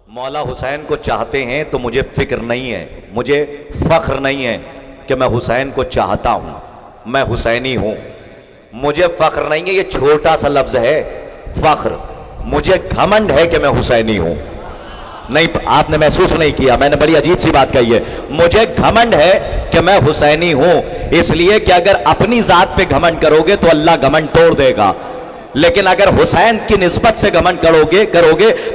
مولا حسین کو چاہتے ہیں تو مجھے فکر نہیں ہے، مجھے فخر نہیں ہے کہ میں حسین کو چاہتا ہوں، میں حسینی ہوں. مجھے فخر نہیں ہے، یہ چھوٹا سا لفظ ہے فخر. مجھے گھمنڈ ہے کہ میں حسینی ہوں. نہیں، آپ نے محسوس نہیں کیا، میں نے بڑی عجیب سی بات کہی ہے. مجھے گھمنڈ ہے کہ میں حسینی ہوں، اس لیے کہ اگر اپنی ذات پہ گھمنڈ کرو گے تو اللہ گھمنڈ توڑ دے گا، لیکن اگر حسین کی نسبت سے گھمنڈ کرو گے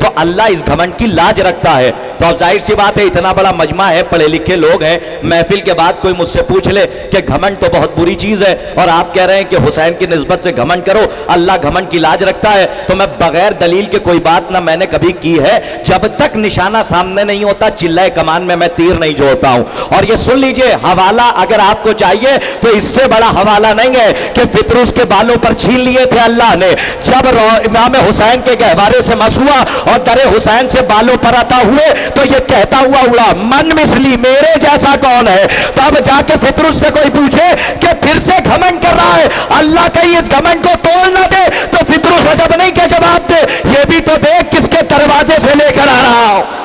تو اللہ اس گھمنڈ کی لاج رکھتا ہے. تو اب ظاہر سی بات ہے، اتنا بڑا مجمع ہے، پڑھے لکھے لوگ ہیں، محفل کے بعد کوئی مجھ سے پوچھ لے کہ گھمنڈ تو بہت بری چیز ہے اور آپ کہہ رہے ہیں کہ حسین کی نسبت سے گھمنڈ کرو، اللہ گھمنڈ کی لاج رکھتا ہے، تو میں بغیر دلیل کے کوئی بات نہ میں نے کبھی کی ہے. جب تک نشانہ سامنے نہیں ہوتا چلائے کمان میں تیر نہیں جوڑتا ہوں. اور یہ سن لیجئے، حوالہ اگر آپ کو چاہیے تو اس سے بڑا حوالہ نہیں ہے کہ فطروس کے بالوں پر چھین لیے تھے اللہ نے. جب امام حسین کے گہوارے سے مس ہوا اور در حسین سے بالوں پر عطا ہوئے تو یہ کہتا ہوا اڑا، من مثلی، میرے جیسا کون ہے. تو اب جا کے فطروس سے کوئی پوچھے کہ پھر سے گھمنڈ کر رہا ہے، اللہ کہیں اس گھمنڈ کو توڑ نہ دے، تو فطروس عجب نہیں کہ جواب دے، یہ بھی تو دیکھ کس کے دروازے سے لے کر آ رہا ہوں.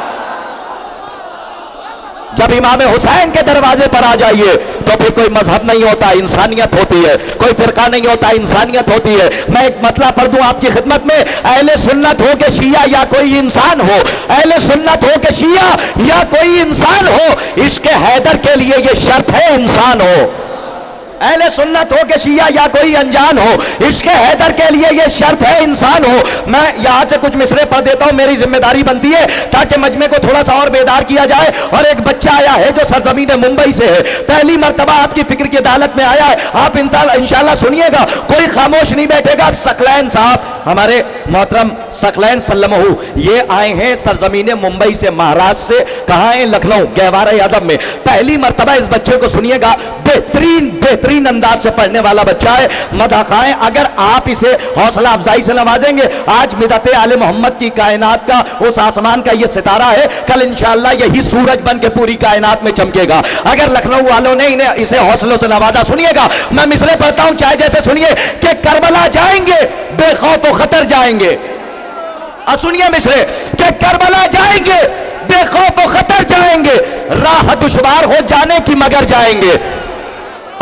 جب امام حسین کے دروازے پر آ جائیے تو پھر کوئی مذہب نہیں ہوتا، انسانیت ہوتی ہے. کوئی فرقہ نہیں ہوتا، انسانیت ہوتی ہے. میں ایک مطلب پڑھ دوں آپ کی خدمت میں، اہل سنت ہو کہ شیعہ یا کوئی انسان ہو، اہل سنت ہو کہ شیعہ یا کوئی انسان ہو، عشق حیدر کے لیے یہ شرط ہے انسان ہو. اہل سنت ہو کہ شیعہ یا کوئی انجان ہو، عشق حیدر کے لیے یہ شرط ہے انسان ہو. میں یہاں سے کچھ مصرے پڑھ دیتا ہوں، میری ذمہ داری بنتی ہے تاکہ مجمع کو تھوڑا سا اور بیدار کیا جائے. اور ایک بچہ آیا ہے جو سرزمین ممبئی سے ہے، پہلی مرتبہ آپ کی فکر کی عدالت میں آیا ہے. آپ انشاءاللہ سنیے گا، کوئی خاموش نہیں بیٹھے گا. ثقلین صاحب، ہمارے محترم ثقلین سلمہ، یہ آئے ہیں سرزمین ممبئی سے، مہاراشٹر سے. کہاں ہیں؟ لکھنؤ، گہوارہ ادب میں. پہلی مرتبہ اس بچے کو سنیے گا، بہترین انداز سے پڑھنے والا بچہ ہے. مدح خائیں اگر آپ اسے حوصلہ افزائی سے نوازیں گے. آج مدحت آل محمد کی کائنات کا، اس آسمان کا یہ ستارہ ہے، کل انشاءاللہ یہی سورج بن کے پوری کائنات میں چمکے گا. اگر لکھنؤ والوں نے اسے حوصلوں سے نوازا. سنیے گا، میں مصرے پڑھتا ہوں چاہے جیسے سنیے کہ کربلا جائیں گے بے خوف و خطر جائیں گے. سنیے مصرے کہ کربلا جائیں گے بے خوف و خطر جائیں گے، راہ دشوار ہو جانے کی مگر جائیں گے.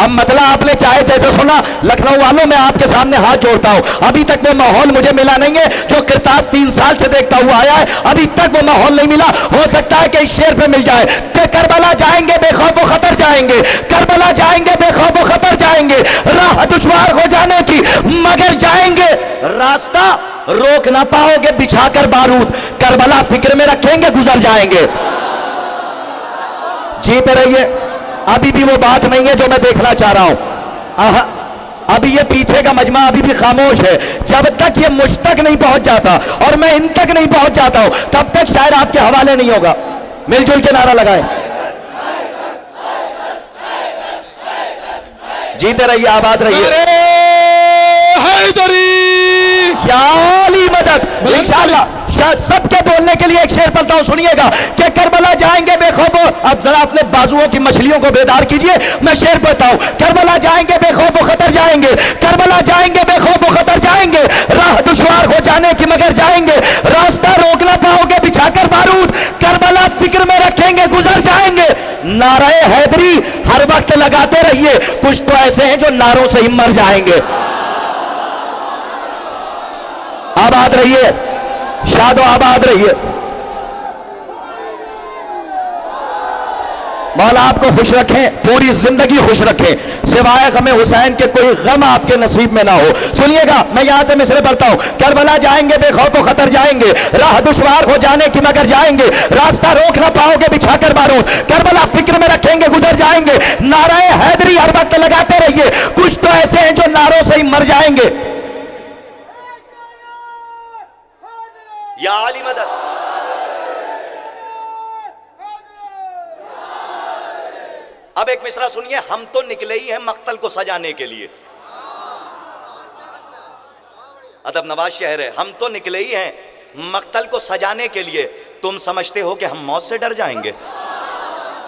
اب مطلب آپ نے چاہے جیسے سنا. لکھنؤ والوں میں آپ کے سامنے ہاتھ جوڑتا ہوں، ابھی تک وہ ماحول مجھے ملا نہیں ہے جو کرتاس 3 سال سے دیکھتا ہوا آیا ہے. ابھی تک وہ ماحول نہیں ملا، ہو سکتا ہے کہ اس شعر پہ مل جائے کہ کربلا جائیں گے بے خوف و خطر جائیں گے، کربلا جائیں گے بے خوف و خطر جائیں گے، راہ دشوار ہو جانے کی مگر جائیں گے، راستہ روک نہ پاؤ گے بچھا کر بارود، کربلا فکر میں رکھیں گے گزر جائیں گے. جیتے رہیے، ابھی بھی وہ بات نہیں ہے جو میں دیکھنا چاہ رہا ہوں. ابھی یہ پیچھے کا مجمع ابھی بھی خاموش ہے. جب تک یہ مجھ تک نہیں پہنچ جاتا اور میں ان تک نہیں پہنچ جاتا ہوں تب تک شاید آپ کے حوالے نہیں ہوگا. مل جل کے نعرہ لگائیں. جیتے رہیے، آباد رہیے. یا علی مدد. انشاءاللہ سب کے بولنے کے لیے ایک شعر پڑھتا ہوں، سنیے گا کہ کربلا جائیں گے بے خوف. اب ذرا اپنے بازوؤں کی مچھلیوں کو بیدار کیجئے. میں شعر پڑھتا ہوں، کربلا جائیں گے بے خوف و خطر جائیں گے، کربلا جائیں گے بے خوف و خطر جائیں گے، راہ دشوار ہو جانے کی مگر جائیں گے، راستہ روک نہ پاؤ گے بچھا کر بارود، کربلا فکر میں رکھیں گے گزر جائیں گے. نعرہ حیدری ہر وقت لگاتے رہیے، کچھ تو ایسے ہیں جو نعروں سے ہی مر جائیں گے. آباد رہیے، شاد و آباد رہیے. مولا آپ کو خوش رکھیں، پوری زندگی خوش رکھیں، سوائے غم حسین کے کوئی غم آپ کے نصیب میں نہ ہو. سنیے گا، میں یہاں سے مصرے پڑھتا ہوں. کربلا جائیں گے بے خوف و خطر جائیں گے، راہ دشوار ہو جانے کی مگر جائیں گے، راستہ روک نہ پاؤ گے بچھا کر بارود، کربلا فکر میں رکھیں گے گزر جائیں گے. نعرہ حیدری ہر وقت لگاتے رہیے، کچھ تو ایسے ہیں جو نعروں سے ہی مر جائیں گے. یا علی مدد. اب ایک مصرع سنیے، ہم تو نکلے ہی ہیں مقتل کو سجانے کے لیے. ادب نواز شہر ہے، ہم تو نکلے ہی ہیں مقتل کو سجانے کے لیے، تم سمجھتے ہو کہ ہم موت سے ڈر جائیں گے؟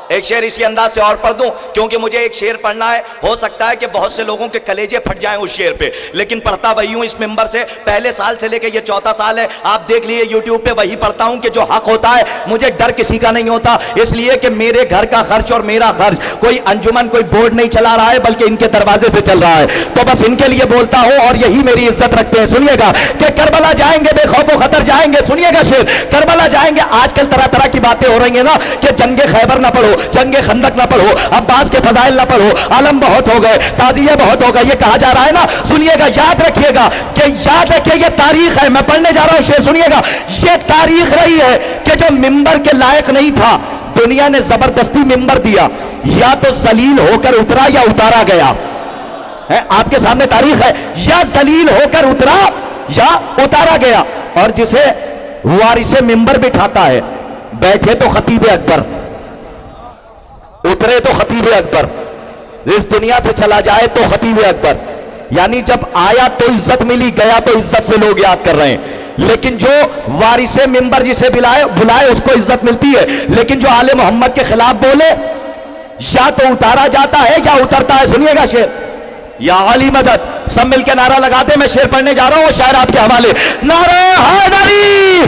ایک شعر اسی انداز سے اور پڑھ دوں کیونکہ مجھے ایک شعر پڑھنا ہے، ہو سکتا ہے کہ بہت سے لوگوں کے کلیجے پھٹ جائیں اس شعر پہ، لیکن پڑھتا وہی ہوں اس ممبر سے، پہلے سال سے لے کے یہ چوتھا سال ہے، آپ دیکھ لیے یوٹیوب پہ وہی پڑھتا ہوں کہ جو حق ہوتا ہے مجھے ڈر کسی کا نہیں ہوتا، اس لیے کہ میرے گھر کا خرچ اور میرا خرچ کوئی انجمن کوئی بورڈ نہیں چلا رہا ہے بلکہ ان کے دروازے سے چل رہا ہے، تو بس ان کے لیے بولتا ہوں اور یہی میری عزت رکھتے ہیں۔ سنیے گا کہ کربلا جائیں گے بے خوف و خطر جائیں گے، سنیے گا شعر، کربلا جائیں گے۔ آج کل طرح طرح کی باتیں ہو رہی ہیں نا کہ جنگ خیبر نہ پڑھو، جنگ خندق نہ پڑھو، عباس کے فضائل نہ پڑھو، عالم بہت ہو گئے، تعزیے بہت ہو گئے، یہ کہا جا رہا ہے نا، سنیے گا، یاد رکھیے گا کہ یاد رکھیے یہ تاریخ ہے، میں پڑھنے جا رہا ہوں شعر، سنیے گا، یہ تاریخ رہی ہے کہ جو ممبر کے لائق نہیں تھا دنیا نے زبردستی ممبر دیا، یا تو ذلیل ہو کر اترا یا اتارا گیا ہے، آپ کے سامنے تاریخ ہے، یا ذلیل ہو کر اترا یا اتارا گیا، اور جسے وارث ممبر بٹھاتا ہے، بیٹھے تو خطیب اکبر، اترے تو خطیب اکبر، اس دنیا سے چلا جائے تو خطیب اکبر، یعنی جب آیا تو عزت ملی، گیا تو عزت سے لوگ یاد کر رہے ہیں، لیکن جو وارث ممبر جسے بلائے اس کو عزت ملتی ہے، لیکن جو آل محمد کے خلاف بولے یا تو اتارا جاتا ہے یا اترتا ہے۔ سنیے گا شعر، یا علی مدد، سب مل کے نعرہ لگاتے، میں شعر پڑھنے جا رہا ہوں، وہ شاعر آپ کے حوالے، نعرہ حیدری،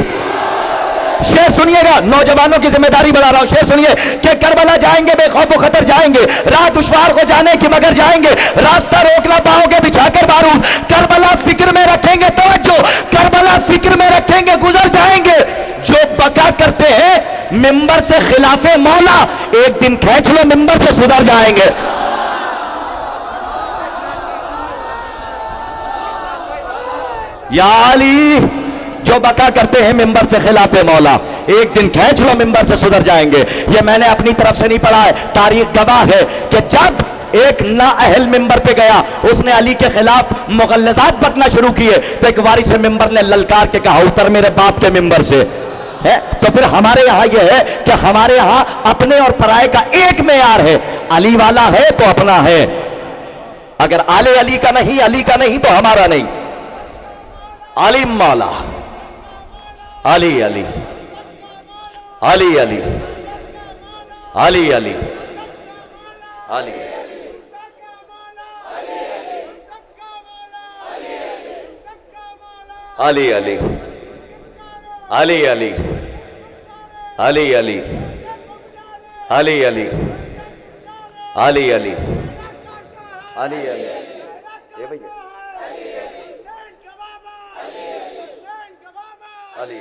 شعر سنیے گا، نوجوانوں کی ذمہ داری بڑھا رہا ہوں، شعر سنیے کہ کربلا جائیں گے بے خوف و خطر جائیں گے، راہ دشوار کو جانے کی مگر جائیں گے، راستہ روک نہ پاؤ گے بچھا کر بارود، کربلا فکر میں رکھیں گے، توجہ، کربلا فکر میں رکھیں گے، گزر جائیں گے، جو بقا کرتے ہیں ممبر سے خلاف مولا، ایک دن کھینچ لو ممبر سے سدھر جائیں گے۔ یا علی، جو بقا کرتے ہیں ممبر سے خلاف مولا، ایک دن کھینچ لو ممبر سے سدھر جائیں گے۔ یہ میں نے اپنی طرف سے نہیں پڑھا ہے، تاریخ گواہ ہے کہ جب ایک نااہل ممبر پہ گیا، اس نے علی کے خلاف مغلظات بکنا شروع کیے، تو ایک وارث ممبر نے للکار کے کہا اتر میرے باپ کے ممبر سے ہے۔ تو پھر ہمارے یہاں یہ ہے کہ ہمارے یہاں اپنے اور پرائے کا ایک معیار ہے، علی والا ہے تو اپنا ہے، اگر آل علی کا نہیں، علی کا نہیں تو ہمارا نہیں۔ علی مولا، علی علی علی علی علی علی علی علی علی علی علی علی علی علی علی علی علی علی علی یہ بھیا علی